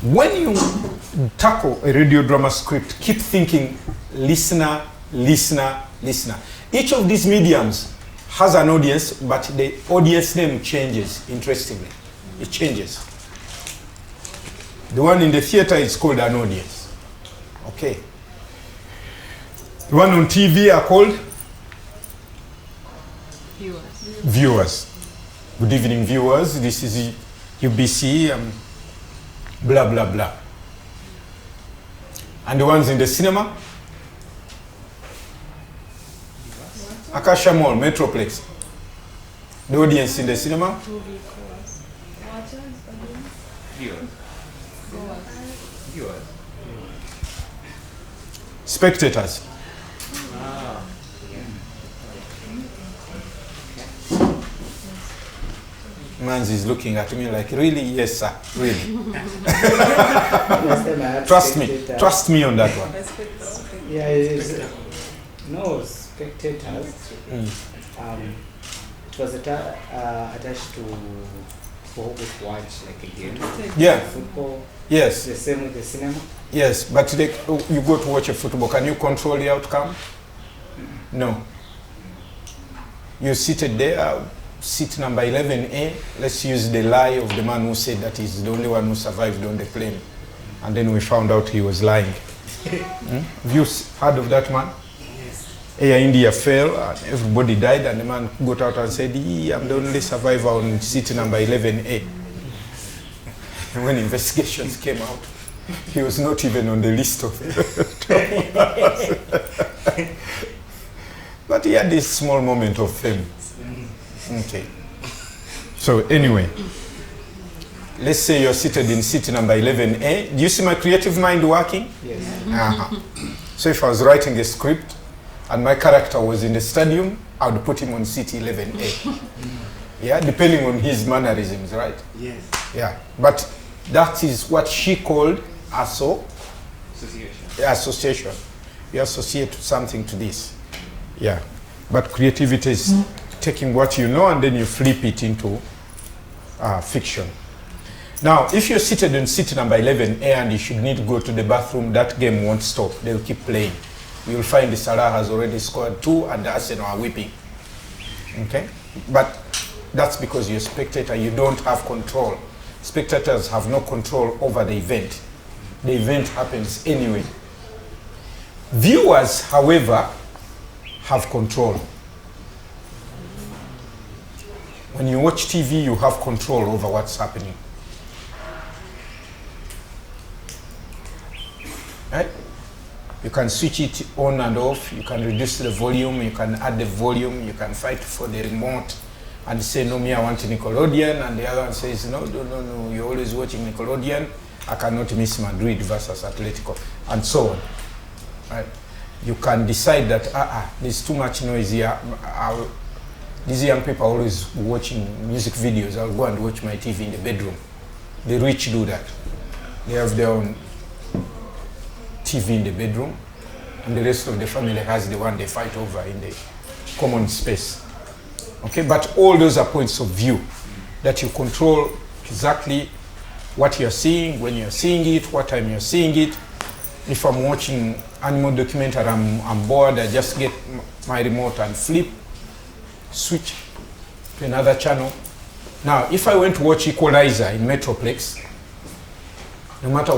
When you tackle a radio drama script, keep thinking listener, listener, listener. Each of these mediums has an audience, but the audience name changes, interestingly. It changes. The one in the theater is called an audience. Okay. The one on TV are called? Viewers. Good evening, viewers. This is UBC, blah, blah, blah. And the ones in the cinema? Akasha Mall, Metroplex. The audience in the cinema? Spectators. Mans is looking at me like, really? Yes, sir, really. Trust me on that one. Yeah, it's, no, spectators. It was attached to what we watch, like a game. Yeah. Football. Yes. The same with the cinema. Yes, but you go to watch a football. Can you control the outcome? No. You're seated there, seat number 11A. Let's use the lie of the man who said that he's the only one who survived on the plane. And then we found out he was lying. Have you heard of that man? Yes. Air India fell and everybody died, and the man got out and said, I'm the only survivor on seat number 11A. And when investigations came out, he was not even on the list of But he had this small moment of fame. Okay. So anyway, let's say you're seated in seat number 11A. Do you see my creative mind working? Yes. So if I was writing a script and my character was in the stadium, I would put him on seat 11A. Yeah, depending on his mannerisms, right? Yes. Yeah, but that is what she called association. You associate something to this. Yeah, but creativity is taking what you know and then you flip it into fiction. Now, if you're seated in seat number 11A and you should need to go to the bathroom, that game won't stop. They'll keep playing. You'll find the Salah has already scored 2 and the Arsenal are whipping. Okay? But that's because you're a spectator. You don't have control. Spectators have no control over the event. The event happens anyway. Viewers, however, have control. When you watch TV, you have control over what's happening. Right? You can switch it on and off, you can reduce the volume, you can add the volume, you can fight for the remote and say, no, me, I want Nickelodeon, and the other one says, no, you're always watching Nickelodeon, I cannot miss Madrid versus Atletico, and so on. Right? You can decide that, there's too much noise here, these young people are always watching music videos, I'll go and watch my TV in the bedroom. The rich do that. They have their own TV in the bedroom, and the rest of the family has the one they fight over in the common space. Okay, but all those are points of view that you control exactly what you're seeing, when you're seeing it, what time you're seeing it. If I'm watching animal documentary, I'm bored, I just get my remote and switch to another channel. Now, if I went to watch Equalizer in Metroplex, no matter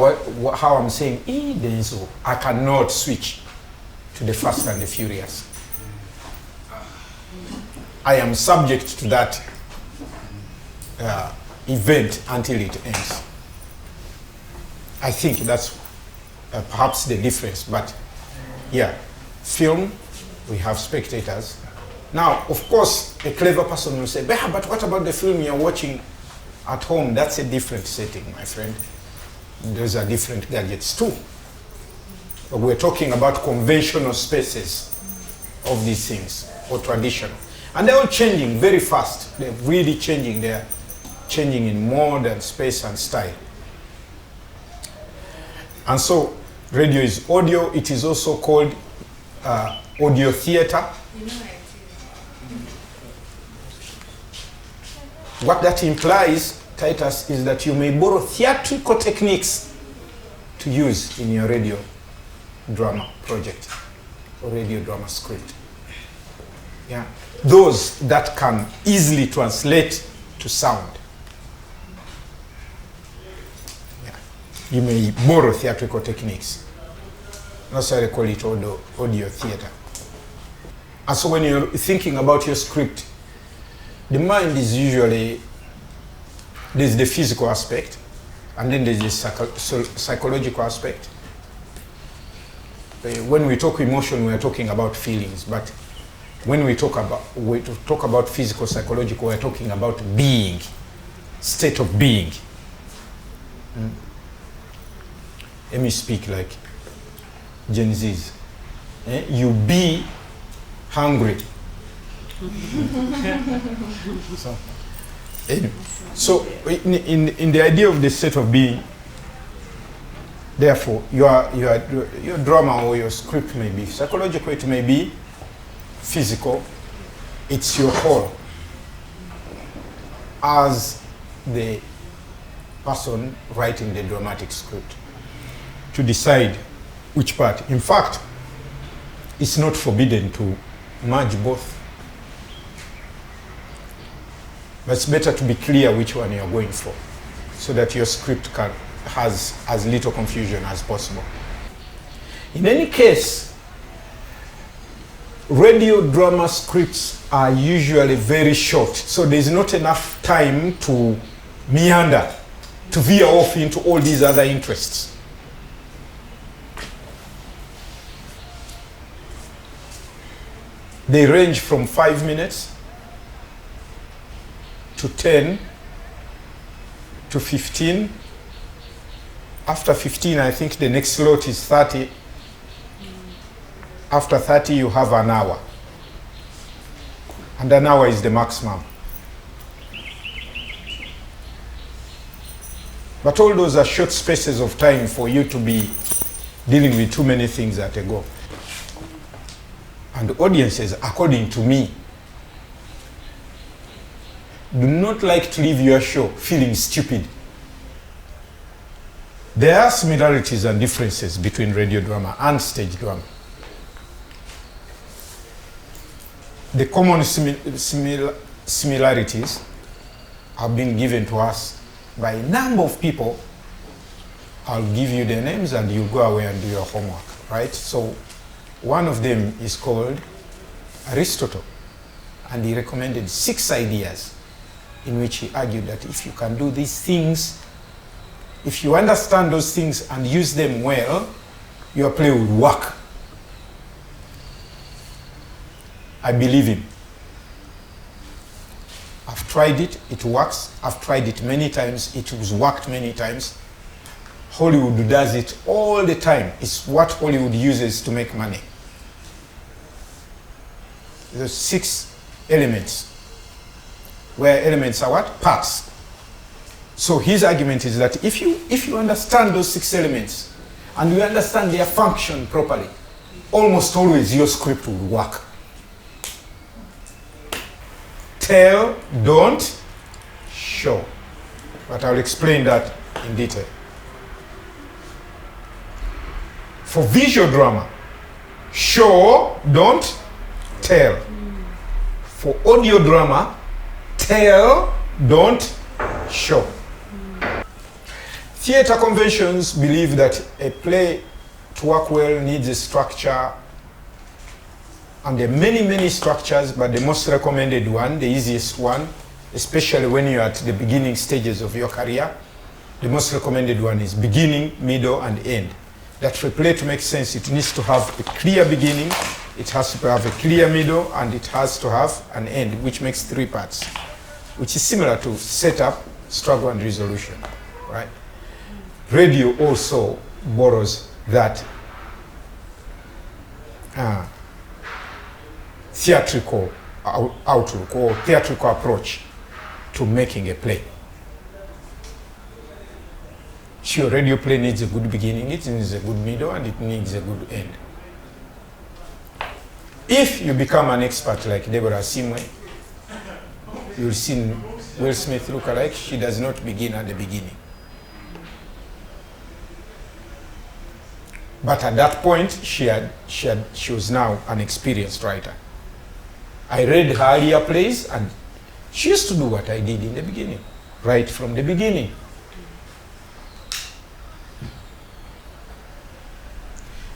how I'm saying, Denzo, I cannot switch to the Fast and the Furious. I am subject to that event until it ends. I think that's perhaps the difference, but yeah, film, we have spectators. Now, of course, a clever person will say, but what about the film you're watching at home? That's a different setting, my friend. Those are different gadgets too. But we're talking about conventional spaces of these things, or traditional. And they're all changing very fast. They're really changing. They're changing in mode and space and style. And so, radio is audio. It is also called audio theater. What that implies, Titus, is that you may borrow theatrical techniques to use in your radio drama project or radio drama script. Yeah. Those that can easily translate to sound. Yeah. You may borrow theatrical techniques. That's why they call it audio theater. And so when you're thinking about your script, the mind is usually, there's the physical aspect, and then there's the psychological aspect. When we talk emotion, we are talking about feelings, but when we talk about physical, psychological, we're talking about being, state of being. Let me speak like Gen Zs. You be hungry. So in the idea of the state of being, therefore, your drama or your script may be psychological, it may be physical, it's your call as the person writing the dramatic script to decide which part. In fact, it's not forbidden to merge both. But it's better to be clear which one you're going for so that your script has as little confusion as possible. In any case, radio drama scripts are usually very short, so there's not enough time to meander, to veer off into all these other interests. They range from 5 minutes to 10 to 15. After 15, I think the next slot is 30. After 30, you have an hour. And an hour is the maximum. But all those are short spaces of time for you to be dealing with too many things at a go. And audiences, according to me, do not like to leave your show feeling stupid. There are similarities and differences between radio drama and stage drama. The common similarities have been given to us by a number of people. I'll give you their names and you go away and do your homework, right? So one of them is called Aristotle, and he recommended 6 ideas in which he argued that if you can do these things, if you understand those things and use them well, your play will work. I believe him. I've tried it, it works. I've tried it many times, it has worked many times. Hollywood does it all the time. It's what Hollywood uses to make money. There's 6 elements, where elements are what? Parts. So his argument is that if you understand those 6 elements and you understand their function properly, almost always your script will work. Tell, don't, show. But I'll explain that in detail. For visual drama, show, don't, tell. For audio drama, tell, don't, show. Theater conventions believe that a play to work well needs a structure, and there are many structures, but the most recommended one, the easiest one, especially when you're at the beginning stages of your career, the most recommended one is beginning, middle, and end. That for a play to make sense, it needs to have a clear beginning, it has to have a clear middle, and it has to have an end, which makes 3 parts, which is similar to setup, struggle, and resolution, right? Radio also borrows that theatrical outlook or theatrical approach to making a play. Sure, radio play needs a good beginning, it needs a good middle, and it needs a good end. If you become an expert like Deborah Simwe, you'll see Will Smith look alike. She does not begin at the beginning. But at that point, she was now an experienced writer. I read her earlier plays, and she used to do what I did in the beginning, right from the beginning.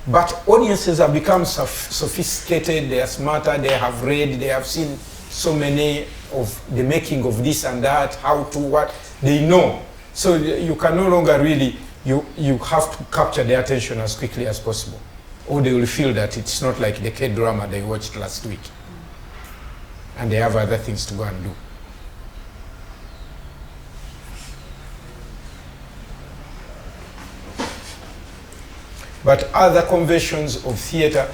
But audiences have become sophisticated, they are smarter, they have read, they have seen so many of the making of this and that, how to, what, they know. So you can no longer really, you have to capture their attention as quickly as possible. Or they will feel that it's not like the K-drama they watched last week. And they have other things to go and do. But other conventions of theater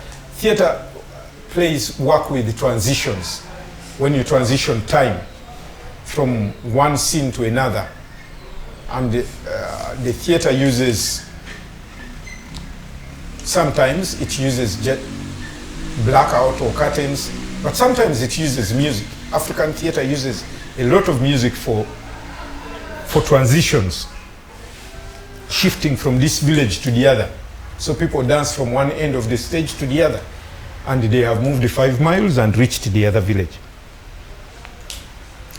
plays work with transitions. When you transition time from one scene to another, and the theater uses, sometimes it uses blackout or curtains, but sometimes it uses music. African theater uses a lot of music for transitions, shifting from this village to the other. So people dance from one end of the stage to the other, and they have moved 5 miles and reached the other village.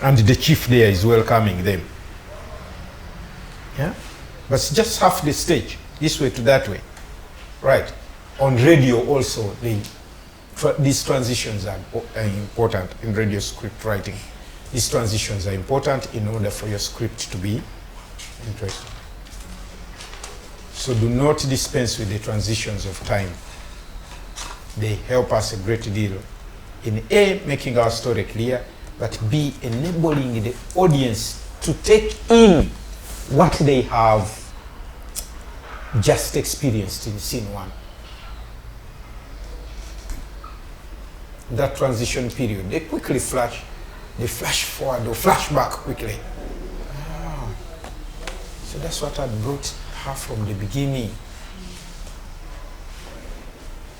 And the chief there is welcoming them. Yeah? But it's just half the stage, this way to that way. Right. On radio also, these transitions are important in radio script writing. These transitions are important in order for your script to be interesting. So do not dispense with the transitions of time. They help us a great deal in A, making our story clear, but B, enabling the audience to take in what they have just experienced in scene 1. That transition period, they quickly flash forward or flash back quickly. Ah. So that's what had brought her from the beginning.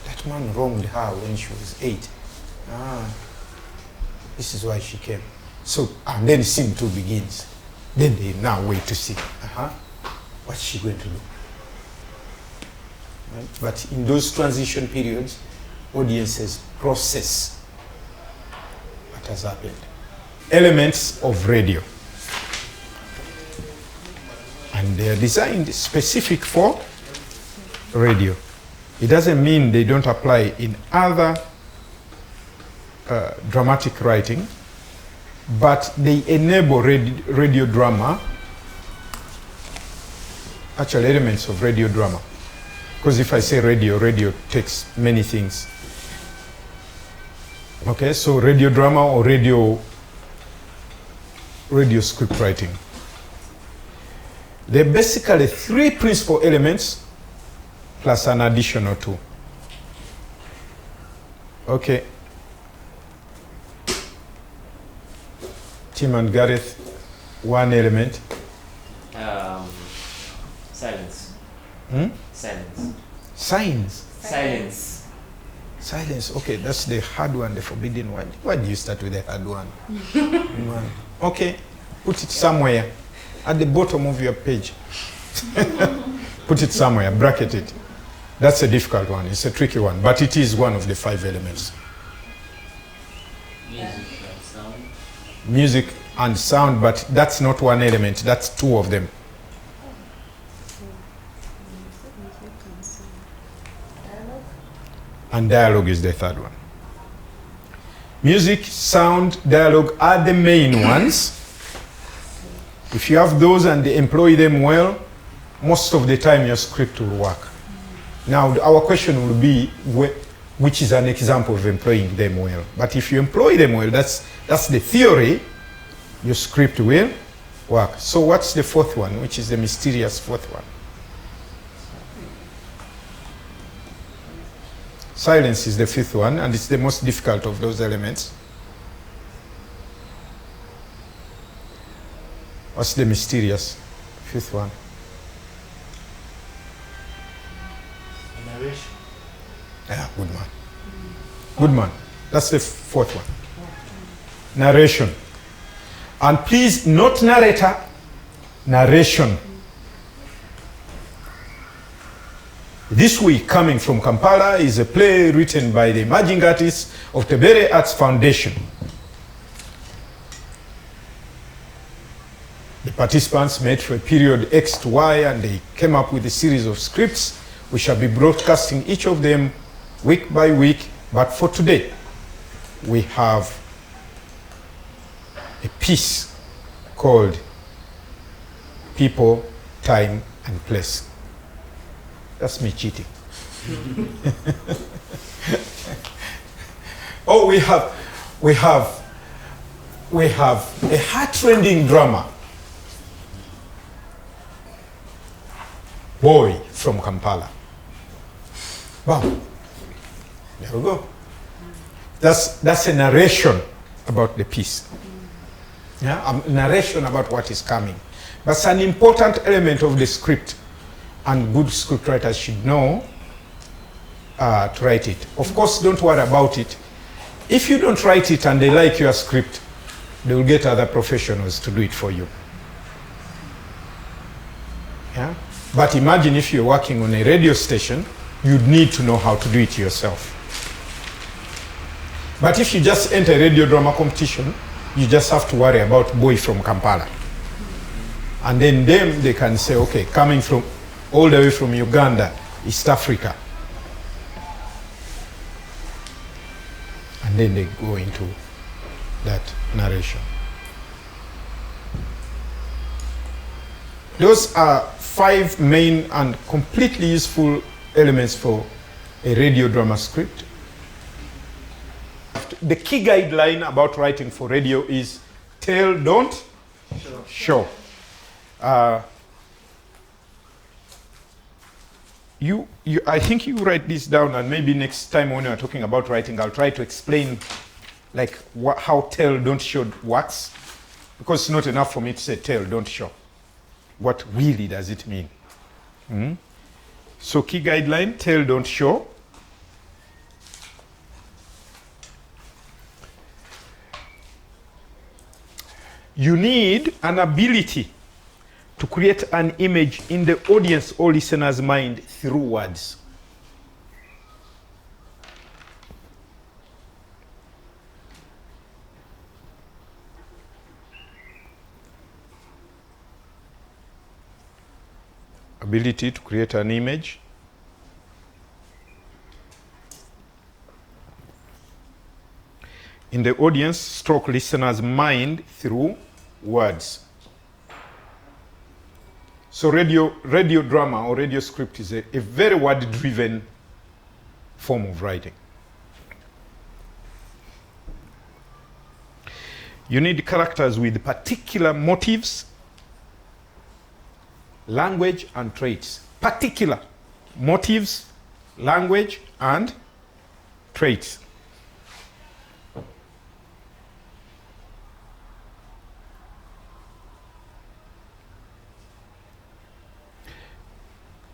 That man wronged her when she was 8. Ah. This is why she came. So, and then scene 2 begins. Then they now wait to see, what's she going to do? Right? But in those transition periods, audiences process what has happened. Elements of radio. And they are designed specific for radio. It doesn't mean they don't apply in other dramatic writing, but they enable radio drama, actual elements of radio drama. Because if I say radio takes many things. Okay, so radio drama or radio script writing. There are basically 3 principal elements plus an additional 2. Okay. Tim and Gareth, 1 element. Silence. Silence. Signs. Silence. Silence. Okay, that's the hard one, the forbidden one. Why do you start with the hard one? Okay, put it somewhere at the bottom of your page. Put it somewhere, bracket it. That's a difficult one. It's a tricky one, but it is one of the 5 elements. Music and sound. Music and sound, but that's not 1 element. That's 2 of them. And dialogue is the 3rd one. Music, sound, dialogue are the main ones. If you have those and employ them well, most of the time your script will work. Now, our question will be, which is an example of employing them well. But if you employ them well, that's the theory, your script will work. So what's the 4th one, which is the mysterious 4th one? Silence is the 5th one, and it's the most difficult of those elements. What's the mysterious 5th one? Narration. Yeah, good man. Good man. That's the 4th one. Narration. And please, not narrator, narration. This week, coming from Kampala, is a play written by the emerging artists of Tebere Arts Foundation. The participants met for a period X to Y, and they came up with a series of scripts. We shall be broadcasting each of them week by week, but for today, we have a piece called People, Time, and Place. That's me cheating. Oh, we have a heart-rending drama. Boy from Kampala. Wow. There we go. That's a narration about the piece. Yeah, a narration about what is coming. That's an important element of the script, and good scriptwriters should know to write it. Of course, don't worry about it. If you don't write it and they like your script, they will get other professionals to do it for you. Yeah? But imagine if you're working on a radio station, you'd need to know how to do it yourself. But if you just enter a radio drama competition, you just have to worry about boy from Kampala. And then they can say, okay, coming from all the way from Uganda, East Africa. And then they go into that narration. Those are 5 main and completely useful elements for a radio drama script. The key guideline about writing for radio is tell, don't show. I think you write this down, and maybe next time when you're talking about writing, I'll try to explain like how tell, don't show works, because it's not enough for me to say tell, don't show. What really does it mean? So key guideline, tell, don't show. You need an ability to create an image in the audience or listener's mind through words. Ability to create an image in the audience stroke listener's mind through words. So radio drama or radio script is a very word-driven form of writing. You need characters with particular motives, language, and traits. Particular motives, language, and traits.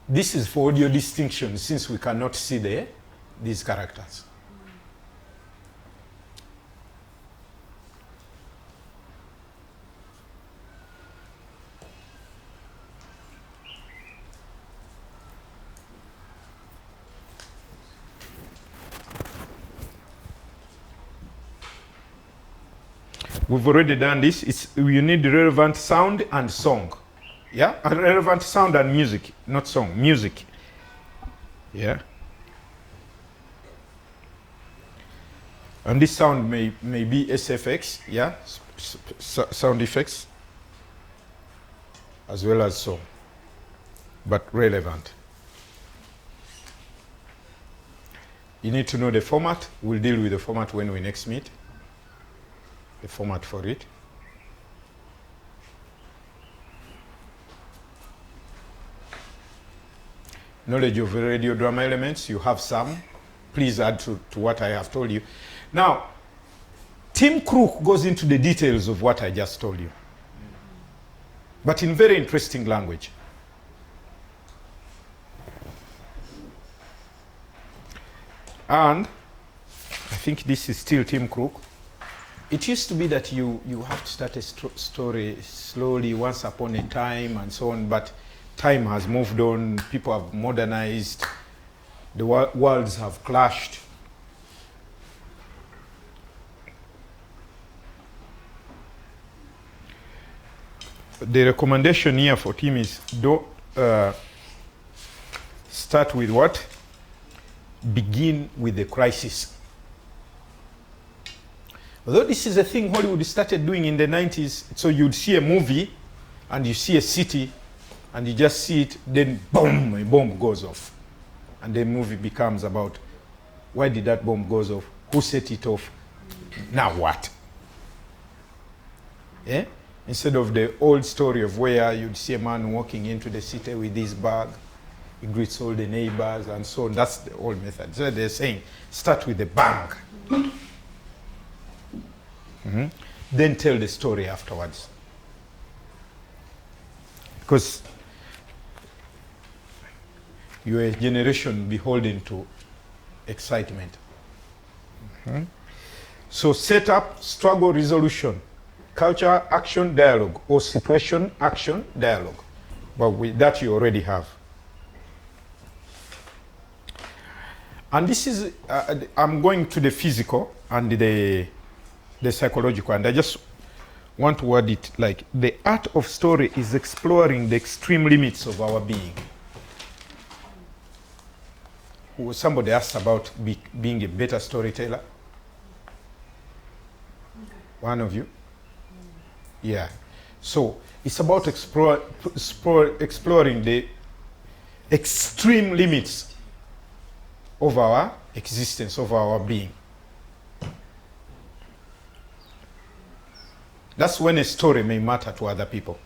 This is for audio distinction, since we cannot see these characters. We've already done this. You need relevant sound and song. Yeah, relevant sound and music, not song, music. Yeah. And this sound may be SFX, yeah, sound effects, as well as song, but relevant. You need to know the format. We'll deal with the format when we next meet. The format for it. Knowledge of radio drama elements, you have some. Please add to what I have told you. Now, Tim Crook goes into the details of what I just told you, but in very interesting language. And I think this is still Tim Crook. It used to be that you have to start a story slowly, once upon a time, and so on, but time has moved on, people have modernized, the worlds have clashed. The recommendation here for team is don't start with what? Begin with the crisis. Although this is a thing Hollywood started doing in the 90s, so you'd see a movie and you see a city and you just see it, then boom, a bomb goes off. And the movie becomes about why did that bomb goes off? Who set it off? Now what? Yeah? Instead of the old story of where you'd see a man walking into the city with his bag, he greets all the neighbors and so on. That's the old method. So they're saying, start with a bang. Mm-hmm. Then tell the story afterwards. Because you're a generation beholden to excitement. Mm-hmm. So set up, struggle, resolution. Culture, action, dialogue, or situation, action, dialogue. But with that you already have. And this is, I'm going to the physical and the psychological, and I just want to word it like the art of story is exploring the extreme limits of our being. Somebody asked about being a better storyteller. One of you? Yeah. So it's about exploring the extreme limits of our existence, of our being. That's when a story may matter to other people.